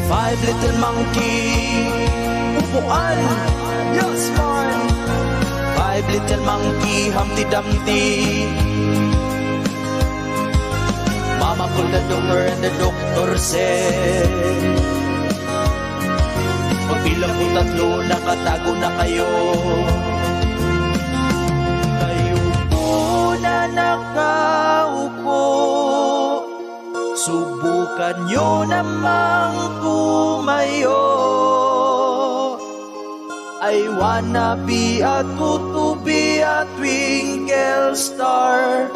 Five little monkey, UPUAN, yes man. Five little monkey, Humpty Dumpty. Mama called the doctor and the doctor said, pagbilang ko tatlo, nakatago na kayo. Kayo po na nakaupo, subukan nyo namang tumayo. I wanna be a tutubi, a twinkle star.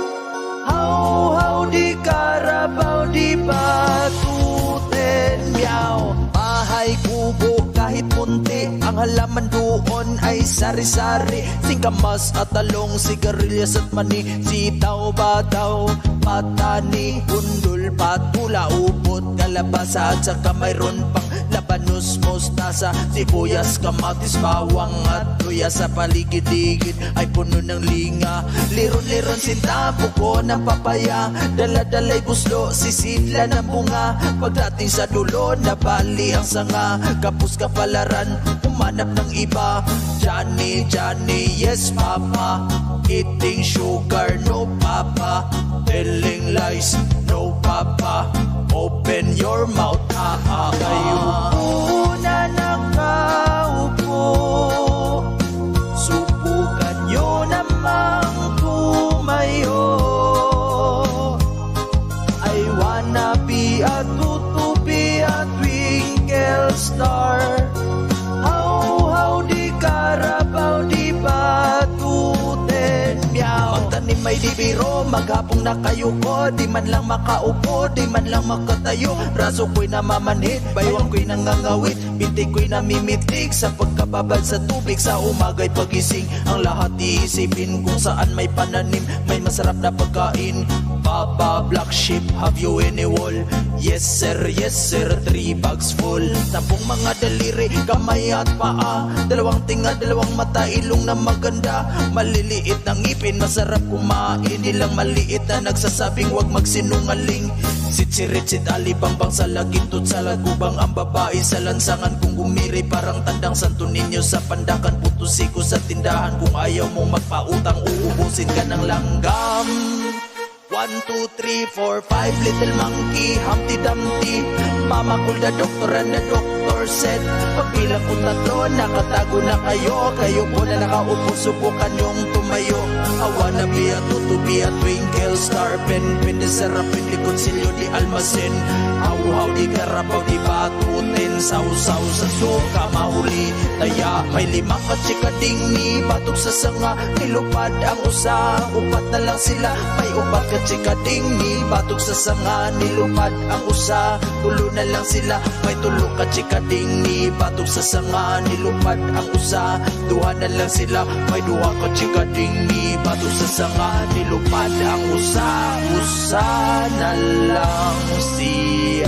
How di karabaw, di batuten, meow. Bahay kubo kahit munti, ang halaman doon ay sari-sari. Singkamas at talong, sigarilyas at mani, sitaw, bataw, patani, undol, patula, upot, kalabasa, at saka mayroon pang labanos, mostasa, sibuyas, kamatis, bawang at luya. Sa paligid-ligid ay puno ng linga, liron-liron, sinta, buko ng papaya, dala-dalay buslo, sisidla ng bunga. Pagdating sa dulo, nabali ang sanga, kapus kapalaran, umanap ng iba. Johnny, Johnny, yes papa, eating sugar, no papa, telling lies, no papa, open your mouth, kayo po na nakaupo, subukan nyo namang tumayo. I wanna be a tutubi, a twinkle star. How di karabaw, di batuten, meow. Magtanim may di biro, maghapong na kayo ko, di man lang makaupo, di man lang makatayo. Braso ko'y namamanhid, baywang ko'y nangangawit, binti ko'y namimitig sa pagkababad sa tubig. Sa umaga'y pagising, ang lahat iisipin kung saan may pananim, may masarap na pagkain. Papa, black sheep, have you any wool? Yes sir, 3 bags full. Tapong mga daliri, kamay at paa, dalawang tinga, dalawang mata, ilong na maganda, maliliit ng ngipin, masarap kumain. Ilang maliit na nagsasabing wag magsinungaling. Sitsiritsit, alibambang sa lagintot, sa lagubang ang babae sa lansangan. Kung gumiri parang tandang santo ninyo sa pandakan, putusiko sa tindahan. Kung ayaw mong magpautang, uubusin ka ng langgam. 1, 2, 3, 4, 5 little monkey, Humpty Dumpty. Mama called the doctor and the doctor said, pagbilang ko tatlo, nakatago na kayo. Kayo po na nakaupo, subukan yung tumayo. I wanna be a tutubi, a twinkle star. Pen sarapin, likod silyo di almasin. How di karabaw, di batutin. Saw-saw sa suka, mahuli taya. May 5 katsikading ni batok sa sanga, nilupad ang usa, upat na lang sila. May upat katsikading ni batok sa sanga, nilupad ang usa, tulo na lang sila. May tulo katsikading ni batok sa sanga, nilupad ang usa, duha na lang sila. May duha katsikading ni batok sa sanga, nilupad ang usa, usa na lang siya.